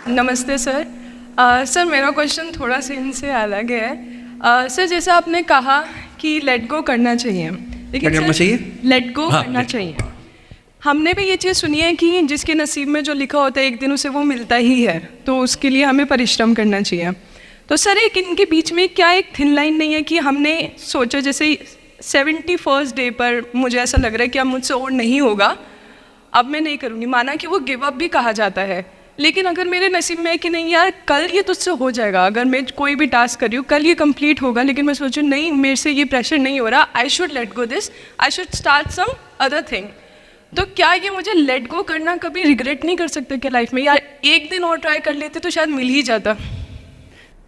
नमस्ते sir. Sir मेरा question थोड़ा सा इनसे अलग है। सर जैसे आपने कहा कि लेट गो करना चाहिए, लेकिन क्या करना चाहिए? लेट गो करना चाहिए। हमने भी ये चीज़ सुनी है कि जिसके नसीब में जो लिखा होता है एक दिन उसे वो मिलता ही है, तो उसके लिए हमें परिश्रम करना चाहिए। तो सर एक इनके बीच में क्या एक थिन लाइन नहीं है कि हमने सोचा जैसे 71st डे पर मुझे ऐसा लग रहा है कि अब मुझसे और नहीं होगा, अब मैं नहीं करूँगी, माना कि वो गिव अप भी कहा जाता है, लेकिन अगर मेरे नसीब में है कि नहीं यार कल ये तुझसे हो जाएगा, अगर मैं कोई भी टास्क कर रही हूँ कल ये कंप्लीट होगा, लेकिन मैं सोचूँ नहीं मेरे से ये प्रेशर नहीं हो रहा, I should let go this, I should start some other thing, तो क्या ये मुझे लेट गो करना कभी रिग्रेट नहीं कर सकते क्या लाइफ में, यार एक दिन और ट्राई कर लेते तो शायद मिल ही जाता?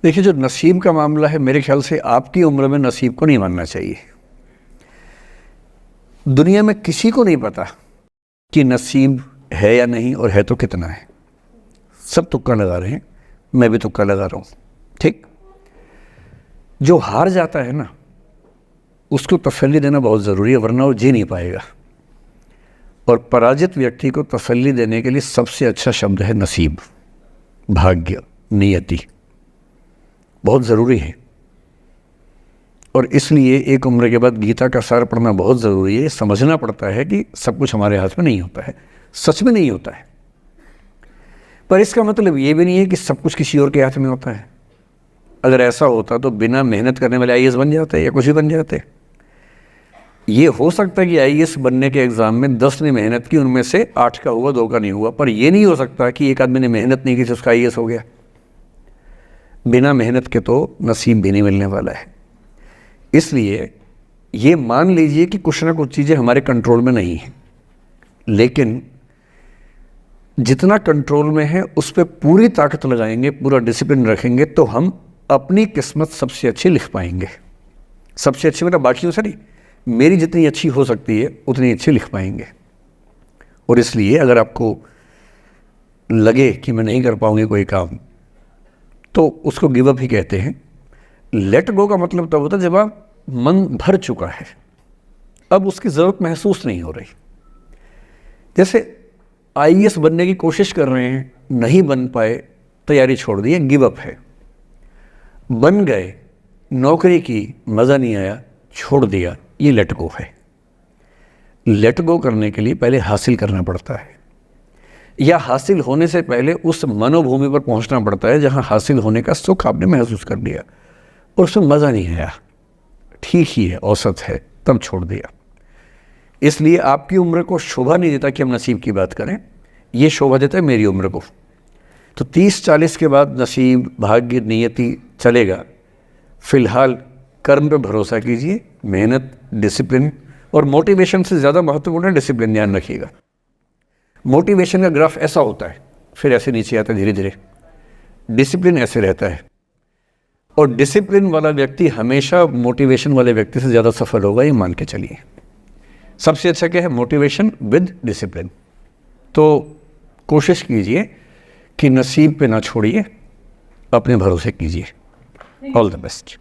देखिए, जो नसीब का मामला है मेरे ख्याल से आपकी उम्र में नसीब को नहीं मानना चाहिए। दुनिया में किसी को नहीं पता कि नसीब है या नहीं, और है तो कितना है। सब तुक्का लगा रहे हैं, मैं भी तुक्का लगा रहा हूँ। ठीक, जो हार जाता है ना उसको तसल्ली देना बहुत ज़रूरी है, वरना वो जी नहीं पाएगा। और पराजित व्यक्ति को तसल्ली देने के लिए सबसे अच्छा शब्द है नसीब, भाग्य, नियति, बहुत ज़रूरी है। और इसलिए एक उम्र के बाद गीता का सार पढ़ना बहुत ज़रूरी है। समझना पड़ता है कि सब कुछ हमारे हाथ में नहीं होता है, सच में नहीं होता है, पर इसका मतलब ये भी नहीं है कि सब कुछ किसी और के हाथ में होता है। अगर ऐसा होता तो बिना मेहनत करने वाले आईएएस बन जाते या कुछ भी बन जाते। ये हो सकता है कि आईएएस बनने के एग्ज़ाम में 10 ने मेहनत की, उनमें से 8 का हुआ, 2 का नहीं हुआ, पर यह नहीं हो सकता कि एक आदमी ने मेहनत नहीं की तो उसका आईएएस हो गया। बिना मेहनत के तो नसीब भी नहीं मिलने वाला है। इसलिए ये मान लीजिए कि कुछ ना कुछ चीज़ें हमारे कंट्रोल में नहीं हैं, लेकिन जितना कंट्रोल में है उस पर पूरी ताकत लगाएंगे, पूरा डिसिप्लिन रखेंगे, तो हम अपनी किस्मत सबसे अच्छी लिख पाएंगे। सबसे अच्छी मतलब बाकियों से नहीं, मेरी जितनी अच्छी हो सकती है उतनी अच्छी लिख पाएंगे। और इसलिए अगर आपको लगे कि मैं नहीं कर पाऊंगी कोई काम, तो उसको गिव अप ही कहते हैं। लेट गो का मतलब तब होता है जब आप मन भर चुका है, अब उसकी ज़रूरत महसूस नहीं हो रही। जैसे आईएएस बनने की कोशिश कर रहे हैं, नहीं बन पाए, तैयारी छोड़ दी, गिव अप है। बन गए, नौकरी की, मज़ा नहीं आया, छोड़ दिया, ये लेट गो है। लेट गो करने के लिए पहले हासिल करना पड़ता है, या हासिल होने से पहले उस मनोभूमि पर पहुंचना पड़ता है जहां हासिल होने का सुख आपने महसूस कर लिया और उसमें मज़ा नहीं आया, ठीक ही है, औसत है, तब छोड़ दिया। इसलिए आपकी उम्र को शोभा नहीं देता कि हम नसीब की बात करें, ये शोभा देता है मेरी उम्र को। तो 30-40 के बाद नसीब, भाग्य, नियति चलेगा। फिलहाल कर्म पे भरोसा कीजिए, मेहनत, डिसिप्लिन, और मोटिवेशन से ज़्यादा महत्वपूर्ण है डिसिप्लिन, ध्यान रखिएगा। मोटिवेशन का ग्राफ ऐसा होता है, फिर ऐसे नीचे आता है धीरे धीरे, डिसिप्लिन ऐसे रहता है। और डिसिप्लिन वाला व्यक्ति हमेशा मोटिवेशन वाले व्यक्ति से ज़्यादा सफल होगा, ये मान के चलिए। सबसे अच्छा क्या है? Motivation with discipline. तो कोशिश कीजिए कि नसीब पे ना छोड़िए, अपने भरोसे कीजिए। All the best.